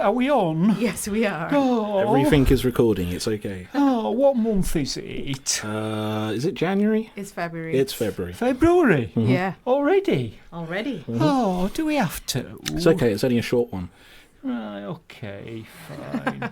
Are we on? Yes, we are. Oh, Everything is recording. It's okay. oh, what month is it? Is it January? It's February. It's February. February? Yeah. Already? Already. Oh, do we have to? It's okay. It's only a short one. Right, okay, fine.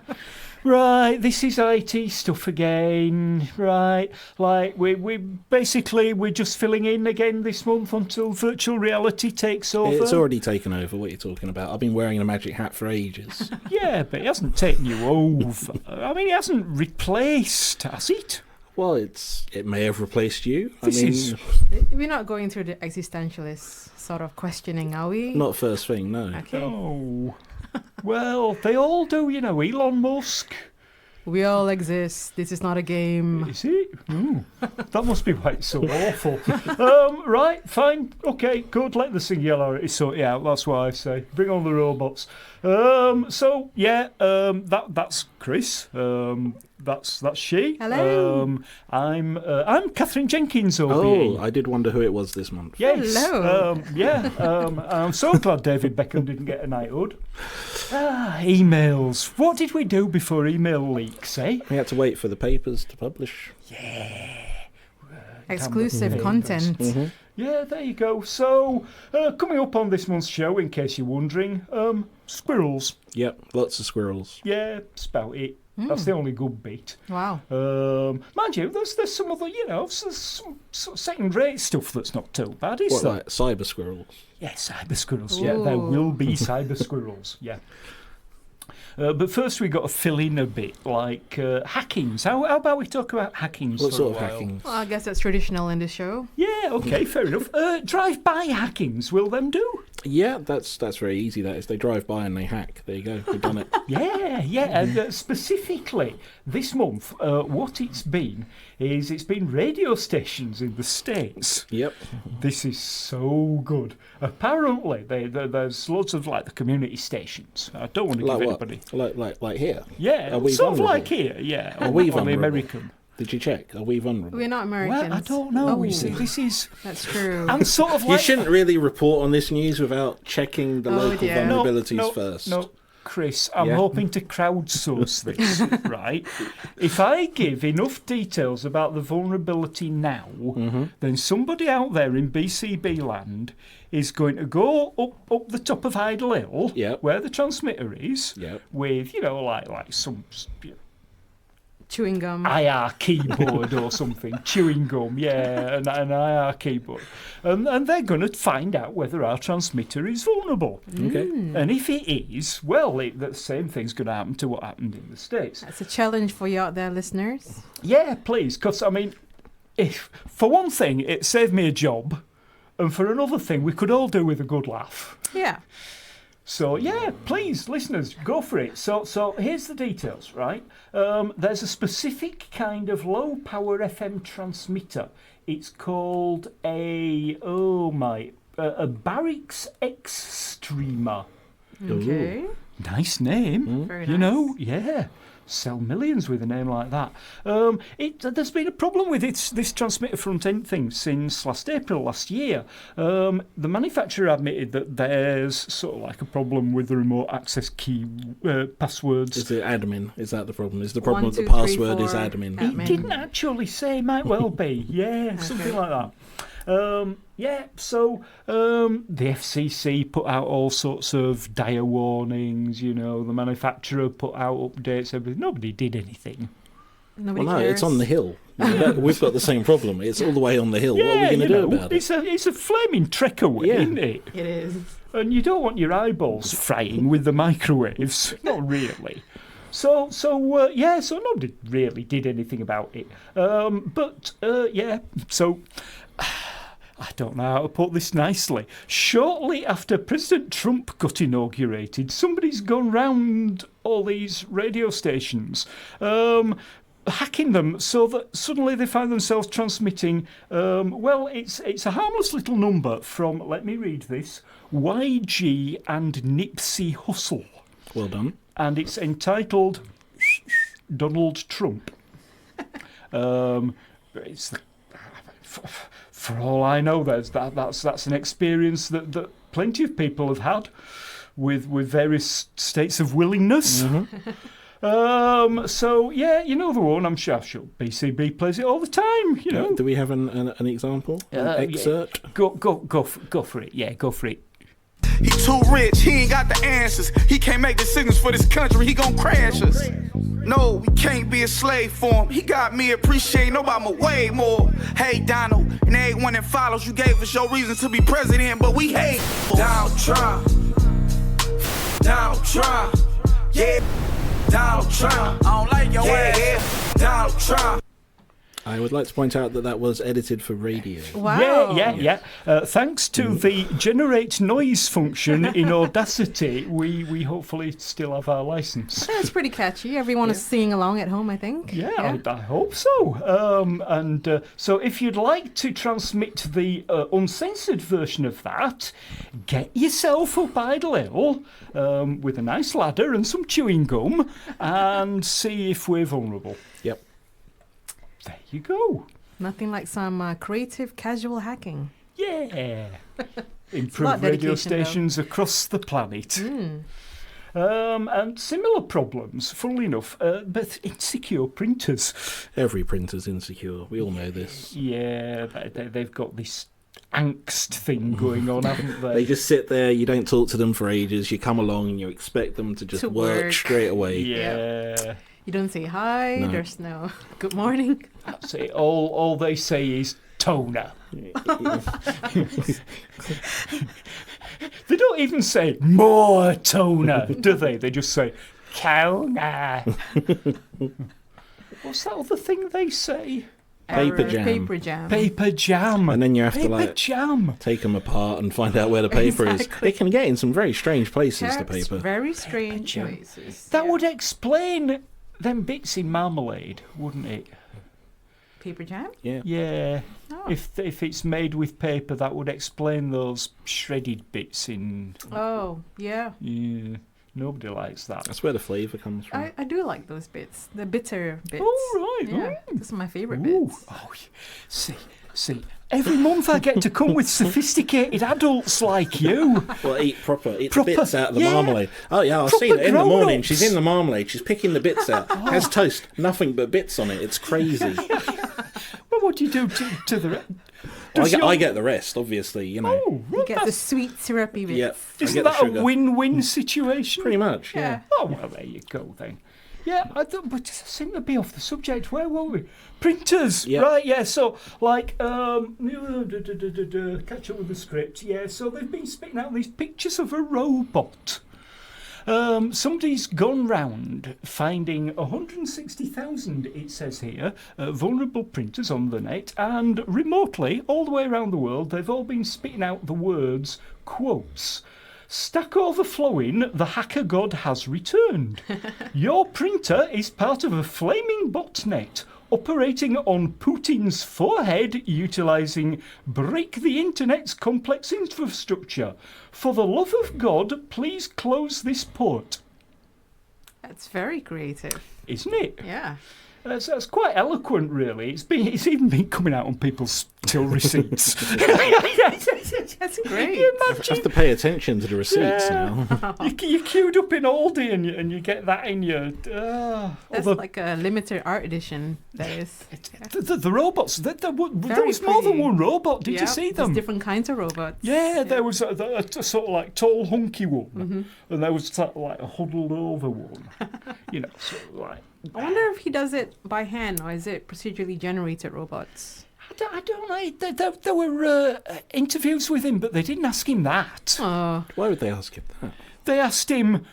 Right, this is IT stuff again. Right, like we're just filling in again this month until virtual reality takes over. It's already taken over. What you're talking about? I've been wearing a magic hat for ages. Yeah, but it hasn't taken you over. I mean, it hasn't replaced, has it? Well, it may have replaced you. We're not going through the existentialist sort of questioning, are we? Not first thing, no. Okay. Oh. Well, they all do, you know, Elon Musk. We all exist. This is not a game. Is it? Ooh, that must be why it's so awful. Right, fine, okay, good. Let the singularity sort you out. That's what I say. Bring on the robots. So yeah, that's Chris. That's she. Hello. I'm Catherine Jenkins. OBE. Oh, I did wonder who it was this month. Yes. Hello. I'm so glad David Beckham didn't get a knighthood. Emails. What did we do before email leaks, eh? We had to wait for the papers to publish. Yeah. Exclusive content. Mm-hmm. Yeah, there you go. So, coming up on this month's show, in case you're wondering, squirrels. Yep, lots of squirrels. Yeah, spout it. That's the only good bit. Wow. Mind you, there's some other, some second-rate stuff that's not too bad, is What, there? like cyber squirrels? Yeah, cyber squirrels. Yeah, there will be cyber squirrels. Yeah. But first we got to fill in a bit, like hackings. How about we talk about hackings? What for sort a of while? hacking? Well, I guess that's traditional in the show. Yeah, okay, fair enough. Drive-by hackings, will them do? Yeah, that's very easy. That is, they drive by and they hack. There you go, we've done it. Yeah, and specifically this month, what it's been radio stations in the States. Yep. This is so good. Apparently, there's lots of like the community stations. I don't want to Like give what? anybody. Like here. Yeah, Are we sort of vulnerable? like here. Yeah, Are we on the vulnerable? American. Did you check? Are we vulnerable? We're not Americans. Well, I don't know. Oh, You see, this is. that's true. I'm sort of like. You shouldn't really report on this news without checking the local dear. vulnerabilities first. No, Chris, I'm Yeah. hoping to crowdsource this, right? If I give enough details about the vulnerability now, then somebody out there in BCB land is going to go up the top of Idle Hill, Yep. where the transmitter is, Yep. with, like some Chewing gum. IR keyboard or something, chewing gum, yeah, an IR keyboard. And they're going to find out whether our transmitter is vulnerable. Okay. And if it is, well, the same thing's going to happen to what happened in the States. That's a challenge for you out there, listeners. Yeah, please, because, I mean, if for one thing, it saved me a job, and for another thing, we could all do with a good laugh. Yeah. So, yeah, please, listeners, go for it. So here's the details, right? There's a specific kind of low-power FM transmitter. It's called a Barracks X Streamer. Okay. Nice name. Very You nice. know, yeah. Sell millions with a name like that. There's been a problem with this transmitter front end thing since April last year. The manufacturer admitted that there's sort of like a problem with the remote access key passwords. Is it admin? Is that the problem? Is the problem 1, that the 2, 3, password is 4. admin? It didn't actually say, might well be. Yeah, something like that. So the FCC put out all sorts of dire warnings, the manufacturer put out updates, everything. Nobody did anything. Nobody Well, no, cares. it's on the hill. We've got the same problem. It's all the way on the hill. What are we going to do about it? It's a flaming trek away, Yeah. isn't it? It is. And you don't want your eyeballs frying with the microwaves. Not really. So nobody really did anything about it. So I don't know how to put this nicely. Shortly after President Trump got inaugurated, somebody's gone round all these radio stations, hacking them so that suddenly they find themselves transmitting, it's a harmless little number from, let me read this, YG and Nipsey Hussle. Well done. And it's entitled Donald Trump. For all I know, that's an experience that plenty of people have had with various states of willingness. So yeah, you know the one. I'm sure BCB plays it all the time. You know. Do we have an example? An excerpt? Yeah. Go for it. Yeah, go for it. He too rich, he ain't got the answers. He can't make decisions for this country, he gon' crash us. No, we can't be a slave for him. He got me appreciating Obama way more. Hey, Donald, and everyone that follows, you gave us your reason to be president, but we hate Donald Trump. Donald Trump. Yeah. Donald Trump. I don't like your ass. Donald Trump. I would like to point out that was edited for radio. Wow. Yeah. Thanks to the generate noise function in Audacity, we hopefully still have our license. That's pretty catchy. Everyone is singing along at home, I think. Yeah. I hope so. So if you'd like to transmit the uncensored version of that, get yourself up Idle Hill with a nice ladder and some chewing gum and see if we're vulnerable. Yep. There you go. Nothing like some creative casual hacking. Yeah. Improve radio stations across the planet. And similar problems, funnily enough, but insecure printers. Every printer's insecure. We all know this. Yeah, they've got this angst thing going on, haven't they? They just sit there, you don't talk to them for ages, you come along and you expect them to just work straight away. Yeah. You don't say hi, No. There's no good morning. That's it. All they say is toner. They don't even say more toner, do they? They just say toner. What's that other thing they say? Paper jam. Paper jam. Paper jam. And then you have to Paper jam. take them apart and find out where the paper is. Exactly. It can get in some very strange places, the That's paper. very strange places. That would explain them bits in marmalade, wouldn't it? Paper jam? Yeah. Yeah. Oh. If it's made with paper, that would explain those shredded bits in. Oh, yeah. Yeah. Nobody likes that. That's where the flavour comes from. I do like those bits. The bitter bits. Oh, right. Yeah, those are my favourite Ooh. bits. Oh, see. Every month I get to come with sophisticated adults like you. Well, eat Proper, the bits out of the yeah. marmalade. Oh, yeah, I've Proper seen it in the morning. grown-ups. She's in the marmalade. She's picking the bits out. Has toast. Nothing but bits on it. It's crazy. Well, what do you do to the... I get the rest, obviously, you know. Oh, You get the sweet syrupy bits. Yeah. I isn't get the that a sugar. win-win situation? Pretty much, yeah. Yeah. Oh, well, there you go then. Yeah, but I seem to be off the subject. Where were we? Printers, Yeah. right? Yeah. So, like, catch up with the script. Yeah. So they've been spitting out these pictures of a robot. Somebody's gone round finding 160,000, it says here, vulnerable printers on the net, and remotely, all the way around the world, they've all been spitting out the words, quotes, "Stack overflowing, the hacker god has returned. Your printer is part of a flaming botnet operating on Putin's forehead, utilising break the internet's complex infrastructure. For the love of God, please close this port." That's very creative. Isn't it? Yeah. That's quite eloquent, really. It's even been coming out on people's till receipts. That's great. You I imagine have to pay attention to the receipts Yeah. now. you're queued up in Aldi and you get that in your. That's although like a limited art edition, that is. the robots. There was Very more than pretty. one robot. Did Yeah, you see there's them? different kinds of robots. Yeah, there was a sort of like tall, hunky one, Mm-hmm. and there was sort of like a huddled over one. Sort of like. I wonder if he does it by hand or is it procedurally generated robots? I don't know. There were interviews with him, but they didn't ask him that. Oh, Why would they ask him that? They asked him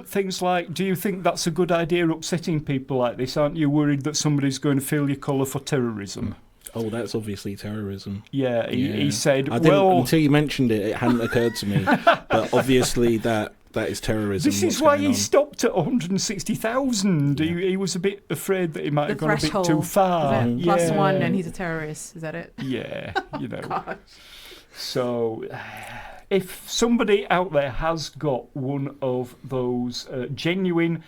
things like, "Do you think that's a good idea, upsetting people like this? Aren't you worried that somebody's going to feel your colour for terrorism?" Oh, that's obviously terrorism. Yeah, he said, I didn't, "Well, until you mentioned it, it hadn't occurred to me. But obviously that is terrorism. this is what's why going he on. stopped at 160,000. Yeah. He was a bit afraid that he might the have gone a bit threshold. too far. Is it plus one and he's a terrorist? Is that it? Yeah, Gosh. So, if somebody out there has got one of those genuine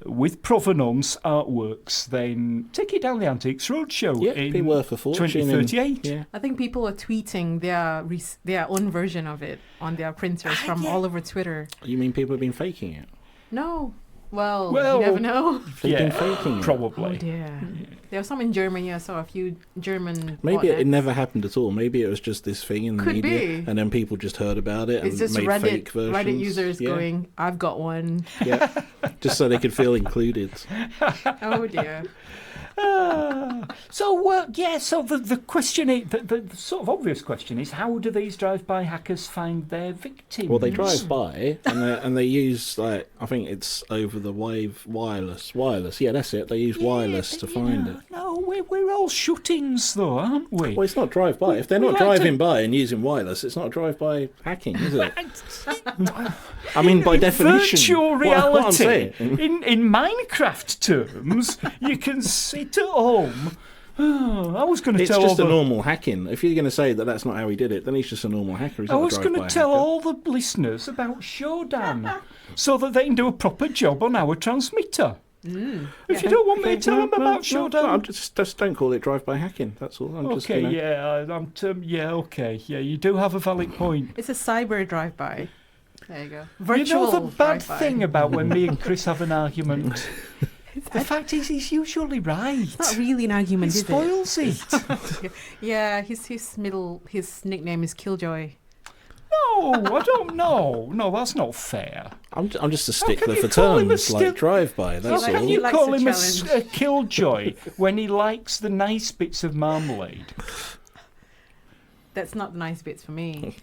with provenance artworks, then take it down the Antiques Roadshow Yeah, it'd be in worth a fortune. 2038. Yeah. I think people are tweeting their own version of it on their printers from all over Twitter. You mean people have been faking it? No. Well, Well, you never know. They've been faking it. Probably. Oh dear. There were some in Germany. I saw a few German. Maybe it botnets. never happened at all. Maybe it was just this thing in the Could media, be. and then people just heard about it It's and just made fake versions. Reddit users going, "I've got one." Yeah, just so they could feel included. Oh dear. So the question is, the sort of obvious question is, how do these drive-by hackers find their victims? Well, they drive by and they use, like, I think it's over the wave wireless. Yeah, that's it. They use wireless to find it. No, we're all shootings though, aren't we? Well, it's not drive-by. If they're we not like driving to- by and using wireless, it's not drive-by hacking, is it? I mean, by definition. Virtual what I'm reality. saying. In Minecraft terms, you can sit at home. I was going to It's tell just all a the, normal hacking. If you're going to say that that's not how he did it, then he's just a normal hacker. He's I not a was going drive-by to tell hacker. all the listeners about Shodan, so that they can do a proper job on our transmitter. If you don't want me to tell them about Shodan, No, just don't call it drive-by hacking. That's all. I'm just, okay, you know. okay, you do have a valid point. It's a cyber drive-by. There you go. You Virtual know the bad drive-by. thing about when me and Chris have an argument? The fact is, he's usually right. It's not really an argument, It is spoils it. it? Yeah, his nickname is Killjoy. No, I don't know. No, that's not fair. I'm just a can stickler you for call him a terms like drive-by. That's How like- can all. He you likes call a him a challenge. killjoy when he likes the nice bits of marmalade? That's not the nice bits for me.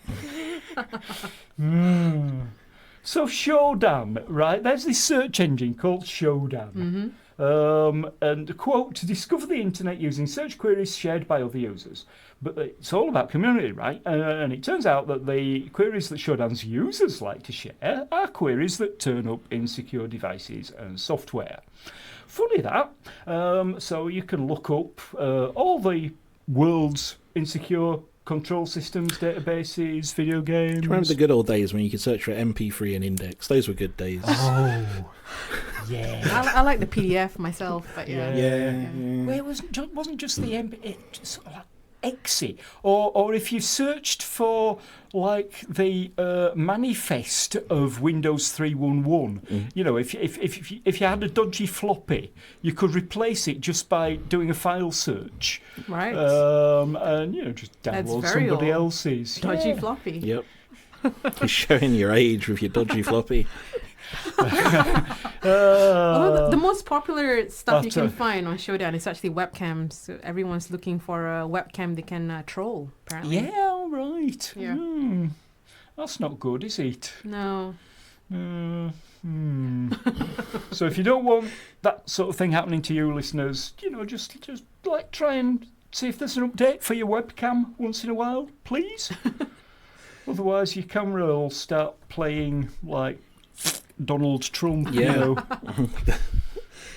So Shodan, right? There's this search engine called Shodan. And quote, to discover the internet using search queries shared by other users. But it's all about community, right? And it turns out that the queries that Shodan's users like to share are queries that turn up in secure devices and software. Funny that. So you can look up all the world's insecure control systems, databases, video games. Do you remember the good old days when you could search for MP3 and index? Those were good days. Oh, yeah. I like the PDF myself, but yeah. Yeah. Well, it wasn't just the sort of like exe, or if you searched for like the manifest of Windows 3.11, you know, if you had a dodgy floppy, you could replace it just by doing a file search, Right. and you know, just That's download very somebody old. else's Dodgy Yeah. floppy. Yep. You're showing your age with your dodgy floppy. Although the most popular stuff you can But, find on Shodan is actually webcams. So everyone's looking for a webcam they can troll, apparently. Yeah, all right. Yeah. That's not good, is it? No. So if you don't want that sort of thing happening to you, listeners, you know, just like try and see if there's an update for your webcam once in a while, please. Otherwise, your camera will start playing like Donald Trump. Yeah. You know.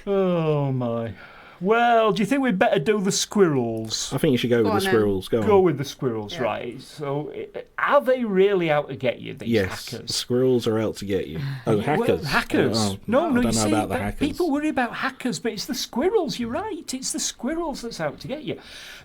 Oh my. Well, do you think we'd better do the squirrels? I think you should go with on the then. squirrels. Go Go on. with the squirrels, Yeah. right? So, are they really out to get you, these Yes, hackers? squirrels are out to get you. Oh, hackers. Well, hackers. Oh, no, I you don't know see, about the hackers. people worry about hackers, but it's the squirrels. You're right. It's the squirrels that's out to get you.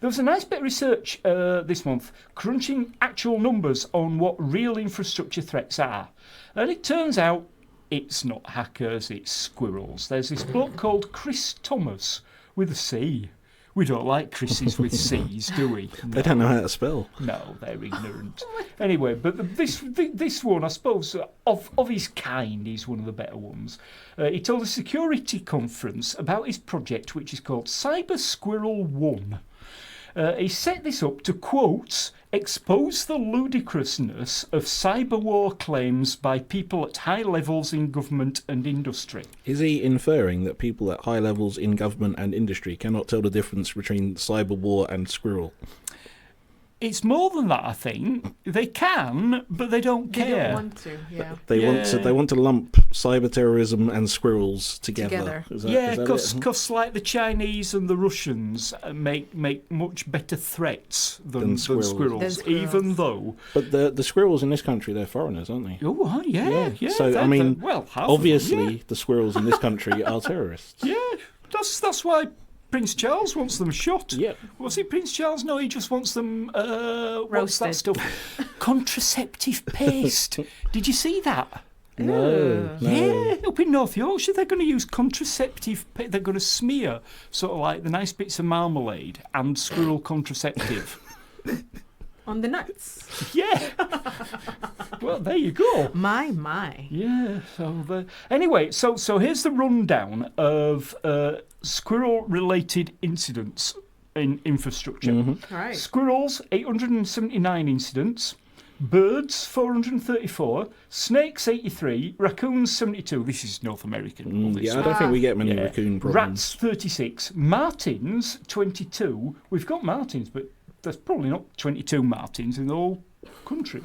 There was a nice bit of research this month crunching actual numbers on what real infrastructure threats are. And it turns out it's not hackers, it's squirrels. There's this bloke called Chris Thomas with a C. We don't like Chris's with C's, do we? They don't know how to spell. No, they're ignorant. Anyway, but this one, I suppose, of his kind, he's one of the better ones. He told a security conference about his project, which is called Cyber Squirrel 1. He set this up to, quote, expose the ludicrousness of cyber war claims by people at high levels in government and industry. Is he inferring that people at high levels in government and industry cannot tell the difference between cyber war and squirrel? it's more than that, I think. They can, but they don't They care. don't want to, yeah. They want to lump cyber terrorism and squirrels together. Is that it? Because like the Chinese and the Russians make much better threats than squirrels, even though. But the squirrels in this country, they're foreigners, aren't they? Oh, yeah. So I mean, obviously yeah. the squirrels in this country are terrorists. Yeah, that's why Prince Charles wants them shot. Yeah. Was it Prince Charles? No, he just wants them what's that Roasted. stuff? Contraceptive paste. Did you see that? No. Yeah, up in North Yorkshire, they're going to use contraceptive. They're going to smear sort of like the nice bits of marmalade and squirrel contraceptive. On the nuts. Yeah. Well, there you go. My. Yeah. Anyway, so here's the rundown of squirrel-related incidents in infrastructure. Mm-hmm. All right. Squirrels, 879 incidents. Birds, 434. Snakes, 83. Raccoons, 72. This is North American. I don't think we get many raccoon problems. Rats, 36. Martins, 22. We've got martins, but there's probably not 22 martins in the whole country.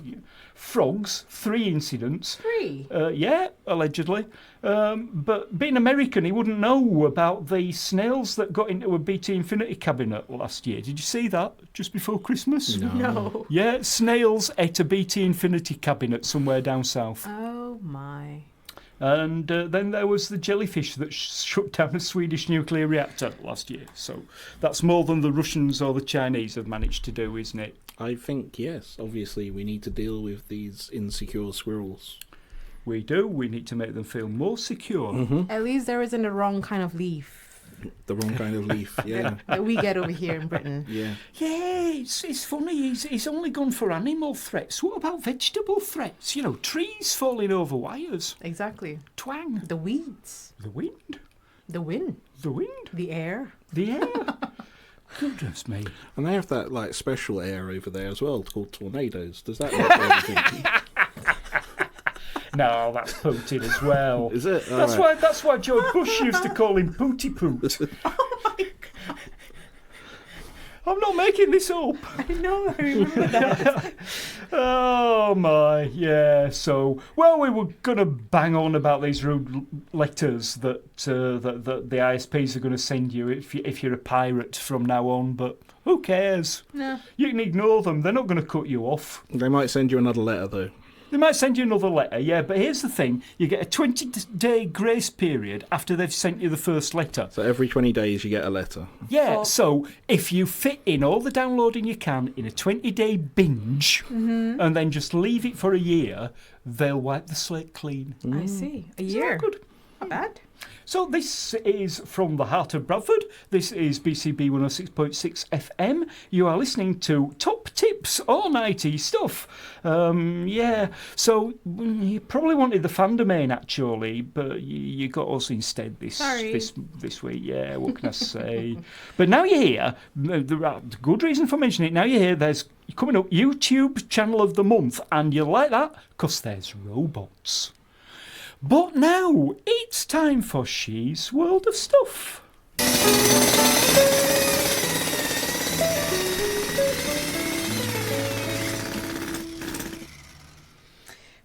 Frogs, 3 incidents. 3? Yeah, allegedly. But being American, he wouldn't know about the snails that got into a BT Infinity cabinet last year. Did you see that just before Christmas? No. Yeah, snails ate a BT Infinity cabinet somewhere down south. Oh, my. And then there was the jellyfish that shut down a Swedish nuclear reactor last year. So that's more than the Russians or the Chinese have managed to do, isn't it? I think, yes. Obviously, we need to deal with these insecure squirrels. We do. We need to make them feel more secure. Mm-hmm. At least there isn't the wrong kind of leaf The wrong kind of leaf, yeah. that we get over here in Britain. Yeah. Yeah, it's funny. He's only gone for animal threats. What about vegetable threats? You know, trees falling over wires. Exactly. Twang. The weeds. The wind. The wind. The wind. The air. The air. Goodness me. And they have that like special air over there as well called tornadoes. Does that not do anything? No, that's pooted as well. Is it? That's why George Bush used to call him Pooty Poot. I'm not making this up. I know, I remember that. Oh my, yeah. So, well, we were going to bang on about these rude letters that the ISPs are going to send you if you're a pirate from now on, but who cares? No. You can ignore them. They're not going to cut you off. They might send you another letter though. They might send you another letter, yeah, but here's the thing. You get a 20-day grace period after they've sent you the first letter. So every 20 days you get a letter. Yeah, so if you fit in all the downloading you can in a 20-day binge and then just leave it for a year, they'll wipe the slate clean. I see. A year. Good. Not bad. So this is from the heart of Bradford. This is BCB 106.6 FM. You are listening to Top Tips on IT stuff. Yeah, so you probably wanted the fan domain actually, but you got us instead this week. Yeah, what can I say? But now you're here. The good reason for mentioning it. Now you're here. There's coming up YouTube channel of the month, and you like that because there's robots. But now, it's time for She's World of Stuff.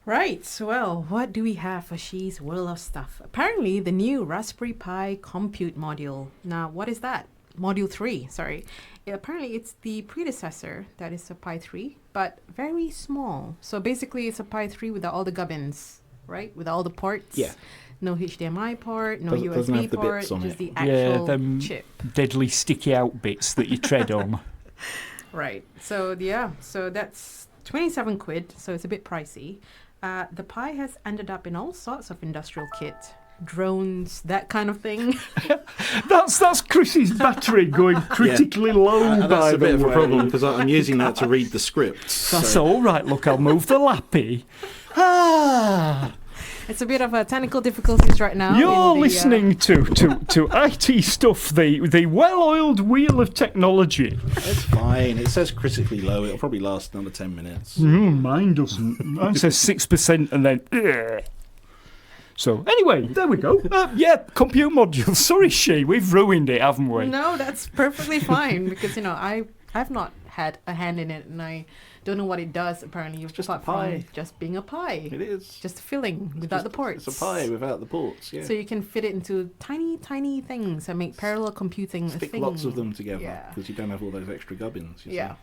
Right, well, what do we have for She's World of Stuff? Apparently, the new Raspberry Pi compute module. Now, what is that? Module 3, sorry. Apparently, it's the predecessor, that is a Pi 3, but very small. So basically, it's a Pi 3 without all the gubbins. Right, with all the ports. Yeah. No HDMI port, no Doesn't have USB the port, bits on just it. the actual them chip. deadly sticky out bits that you tread on. Right. So yeah, so that's 27 quid. So it's a bit pricey. The Pi has ended up in all sorts of industrial kit, drones, that kind of thing. That's Chris's battery going critically low. By That's a bit the of a way. problem because I'm using that to read the scripts. That's so. all right. Look, I'll move the lappy. Ah. It's a bit of technical difficulties right now. You're listening to IT stuff, the well-oiled wheel of technology. It's fine. It says critically low. It'll probably last another 10 minutes. Mine doesn't. Mine says 6% and then... So, anyway, there we go. Yeah, compute module. Sorry, we've ruined it, haven't we? No, that's perfectly fine because, I've not had a hand in it, and I don't know what it does. Apparently, just a apart from pie. just being a pie. It is. Just a filling without the ports. It's a pie without the ports, yeah. So you can fit it into tiny, tiny things and make parallel computing a Stick thing. lots of them together Yeah. because you don't have all those extra gubbins. You see. Yeah.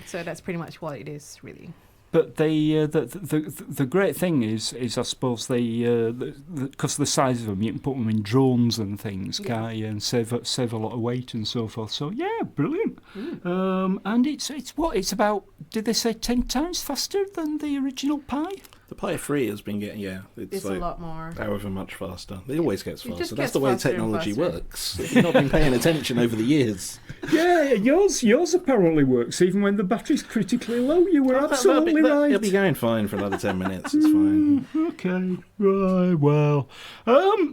So that's pretty much what it is, really. But the great thing is I suppose because of the size of them, you can put them in drones and things, can't you, and save a lot of weight and so forth. So yeah, brilliant. And it's about, did they say 10 times faster than the original Pi? The Pi 3 has been getting, It's like a lot more. however much faster. It always gets It just faster. gets That's the way faster and technology faster. works. If you've not been paying attention over the years. Yeah, yours apparently works even when the battery's critically low. You were absolutely right. It'll be going fine for another 10 minutes. It's fine. Okay, right, well,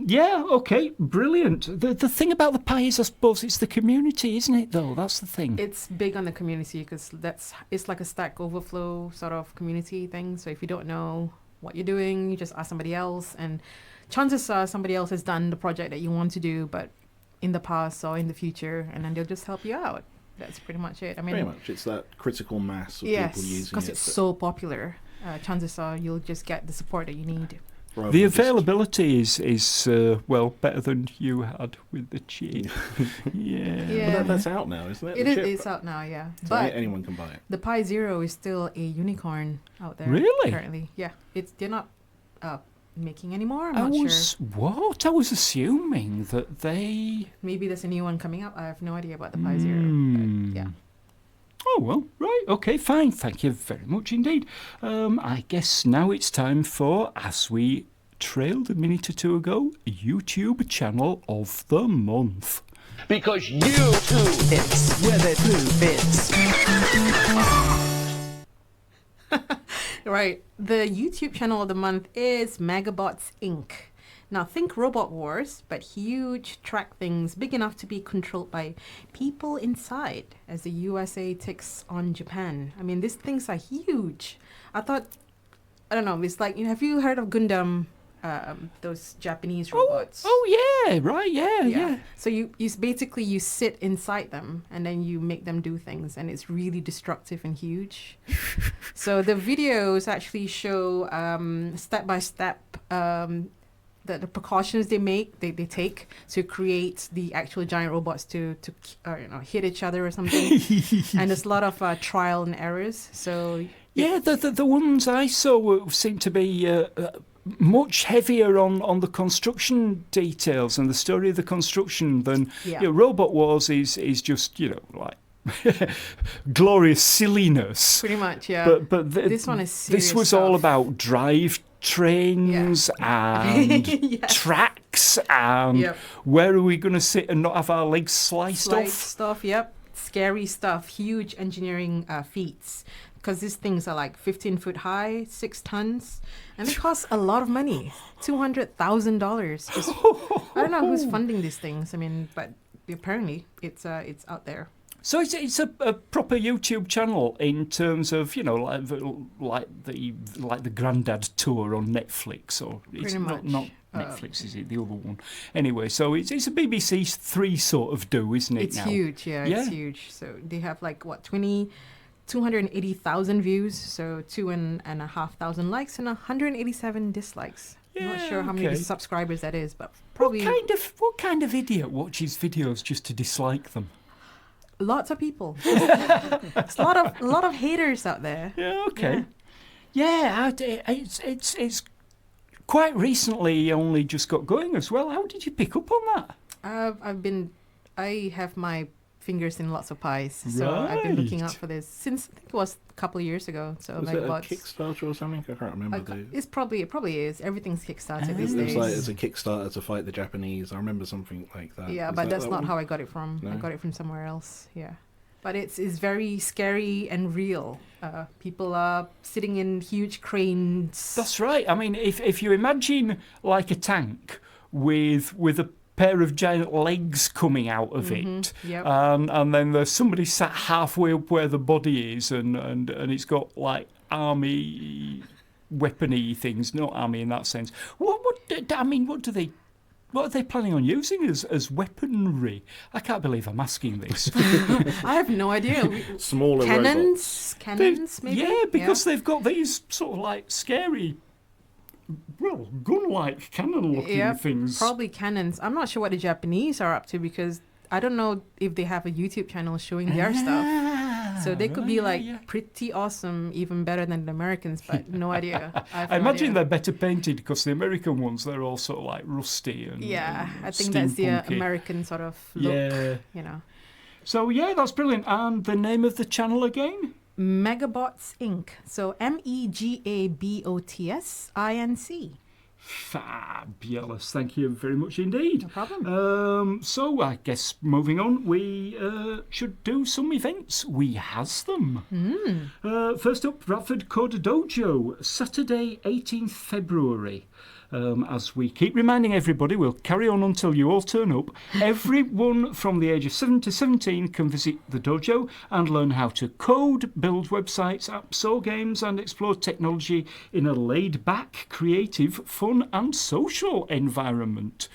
yeah, okay, brilliant. The thing about the Pi is, I suppose, it's the community, isn't it, though? That's the thing. It's big on the community because it's like a Stack Overflow sort of community thing. So if you don't know what you're doing, you just ask somebody else, and chances are somebody else has done the project that you want to do, but in the past or in the future, and then they'll just help you out. That's pretty much it. I mean, Pretty much. It's that critical mass of yes, people using it. because it's so popular. Chances are you'll just get the support that you need. rather The than just- availability is well, better than you had with the chip. Yeah. Yeah. But that's out now, isn't it? It The is. chip? It's out now, yeah. So But anyone can buy it. the Pi Zero is still a unicorn out there. Really? Apparently, yeah. They're not making anymore. I'm I not was sure. what? I was assuming that they. Maybe there's a new one coming up. I have no idea about the Pi Zero. Hmm. But yeah. Oh, well, right, okay, fine. Thank you very much indeed. I guess now it's time for, as we trailed a minute or two ago, YouTube channel of the month. Because YouTube is where the truth is. Right. The YouTube channel of the month is Megabots Inc. Now, think Robot Wars, but huge track things big enough to be controlled by people inside as the USA takes on Japan. I mean, these things are huge. I don't know, it's like, have you heard of Gundam, those Japanese robots? Oh, yeah, right, yeah. So you basically you sit inside them and then you make them do things, and it's really destructive and huge. So the videos actually show step by step the precautions they take to create the actual giant robots to hit each other or something. And there's a lot of trial and errors. So Yeah, the ones I saw seem to be much heavier on the construction details and the story of the construction than Robot Wars is just like glorious silliness. pretty much, yeah. But this one is serious this was all stuff. about drive trains and Yes. tracks and Yep. where are we going to sit and not have our legs sliced Slice off? stuff, yep. Scary stuff, huge engineering feats. Because these things are like 15 foot high, 6 tons, and they cost a lot of money, $200,000. I don't know who's funding these things. I mean, but apparently it's out there. So it's a proper YouTube channel in terms of like the Grandad tour on Netflix, or it's Pretty much. not Netflix, is it? The other one. Anyway, so it's a BBC Three sort of do, isn't it? It's now? huge, yeah, Yeah. it's huge. So they have like 280,000 views, so 2,500 likes and 187 dislikes. I'm not sure how many okay. subscribers that is, but probably What kind of idiot watches videos just to dislike them? lots of people. There's a lot of haters out there. Yeah, okay. Yeah, it's quite recently only just got going as well. How did you pick up on that? I have my fingers in lots of pies, so I've been looking out Right. for this since I think it was a couple of years ago. So Was it a Megabots. Kickstarter or something? I can't remember. It probably is. Everything's Kickstarter these It was days. like it's a Kickstarter to fight the Japanese. I remember something like that. Yeah, Was but that that's that not one? how I got it from. I No? got it from somewhere else. Yeah, but it's very scary and real. People are sitting in huge cranes. That's right. I mean, if you imagine like a tank with a pair of giant legs coming out of it, Yep. and then there's somebody sat halfway up where the body is, and it's got like army weapony things, not army in that sense. What do they What are they planning on using as weaponry? I can't believe I'm asking this. I have no idea. Smaller robots. Cannons, maybe? Yeah, because they've got these sort of like scary, well, gun-like cannon-looking things. Probably cannons. I'm not sure what the Japanese are up to because I don't know if they have a YouTube channel showing their stuff. So they could be like pretty awesome, even better than the Americans, but no idea. I imagine they're better painted because the American ones, they're all sort of like rusty and I think that's the steampunky. American sort of look, So yeah, that's brilliant. And the name of the channel again? Megabots Inc. So MEGABOTS INC. Fabulous. Thank you very much indeed. No problem. So I guess moving on, we should do some events. We has them. First up, Bradford Coderdojo, Saturday 18th February. As we keep reminding everybody, we'll carry on until you all turn up. Everyone from the age of 7 to 17 can visit the dojo and learn how to code, build websites, apps or games and explore technology in a laid-back, creative, fun and social environment.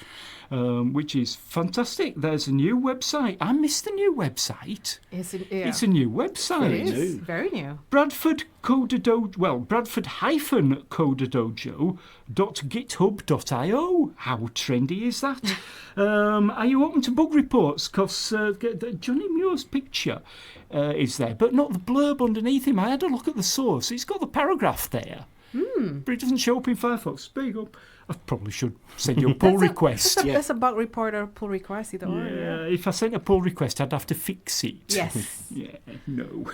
Which is fantastic. There's a new website. I missed the new website. It's a new website. It is. Very new. Bradford Coderdojo, Bradford-Coderdojo.github.io. How trendy is that? Are you open to bug reports? Because Johnny Muir's picture is there, but not the blurb underneath him. I had a look at the source. It's got the paragraph there. But it doesn't show up in Firefox. Speak up. I probably should send you a pull request. That's a bug report or pull request either or. Yeah, if I sent a pull request, I'd have to fix it. Yes. Yeah, no.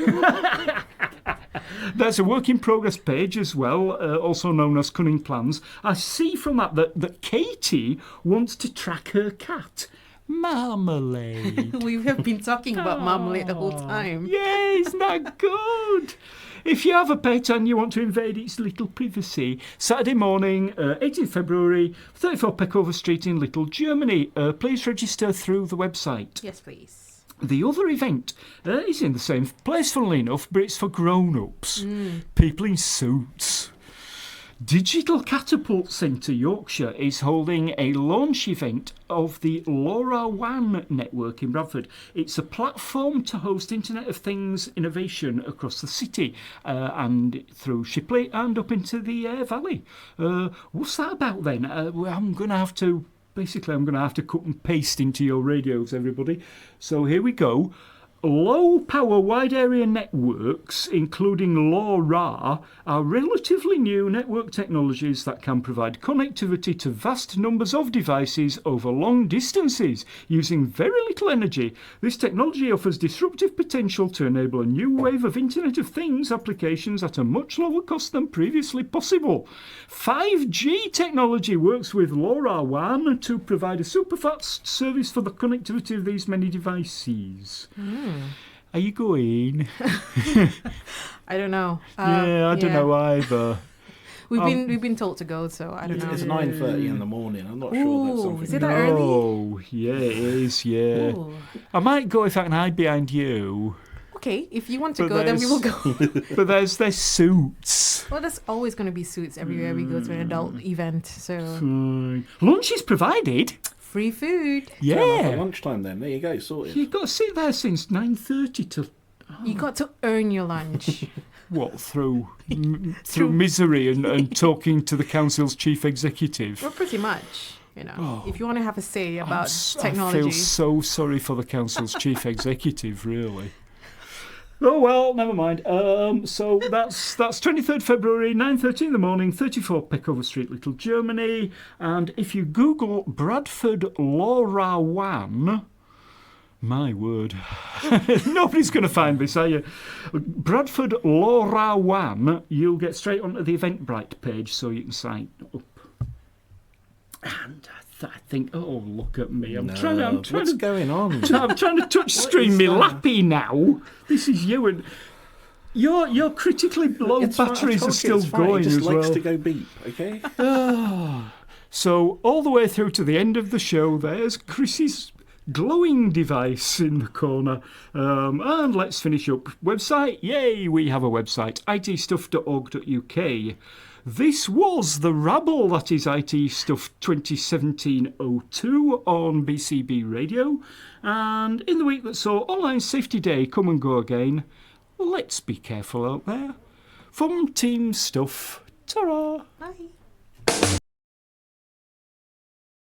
There's a work in progress page as well, also known as Cunning Plans. I see from that Katie wants to track her cat. Marmalade. We have been talking about Marmalade the whole time. Yeah, isn't that good? If you have a pet and you want to invade its little privacy, Saturday morning, 18th February, 34 Peckover Street in Little, Germany. Please register through the website. Yes, please. The other event is in the same place, funnily enough, but it's for grown-ups. People in suits. Digital Catapult Centre Yorkshire is holding a launch event of the LoRaWAN network in Bradford. It's a platform to host Internet of Things innovation across the city and through Shipley and up into the Aire Valley. What's that about then? I'm going to have to cut and paste into your radios, everybody. So here we go. Low-power wide-area networks, including LoRa, are relatively new network technologies that can provide connectivity to vast numbers of devices over long distances using very little energy. This technology offers disruptive potential to enable a new wave of Internet of Things applications at a much lower cost than previously possible. 5G technology works with LoRaWAN to provide a super-fast service for the connectivity of these many devices. Are you going? I don't know. I don't know either. We've been told to go, so I don't know. It's 9:30 in the morning. I'm not sure that's something. Is it that early? Oh, yeah, it is, yeah. Ooh. I might go if I can hide behind you. Okay, if you want to go, then we will go. But there's suits. Well, there's always going to be suits everywhere we go to an adult event, so... Lunch is provided. Free food. Yeah. For lunchtime then. There you go, sorted. You've got to sit there since 9:30 till... You got to earn your lunch. What, through misery and talking to the council's chief executive? Well, pretty much. If you want to have a say about I technology. feel so sorry for the council's chief executive, really. Oh, well, never mind. So that's 23rd February, 9:30 in the morning, 34 Peckover Street, Little, Germany. And if you Google Bradford LoRaWAN, my word, nobody's going to find this, are you? Bradford LoRaWAN, you'll get straight onto the Eventbrite page so you can sign up. And I think, oh, look at me. I'm trying What's going on? I'm trying to touch screen me lappy now. This is you and your critically low batteries are still going as well. It just likes well. to go beep, okay? So all the way through to the end of the show, there's Chris's glowing device in the corner. And let's finish up. Website, yay, we have a website, itstuff.org.uk. This was the Rabble, that is IT Stuff 2017-02 on BCB Radio. And in the week that saw Online Safety Day come and go again, let's be careful out there. From Team Stuff, ta-ra! Bye.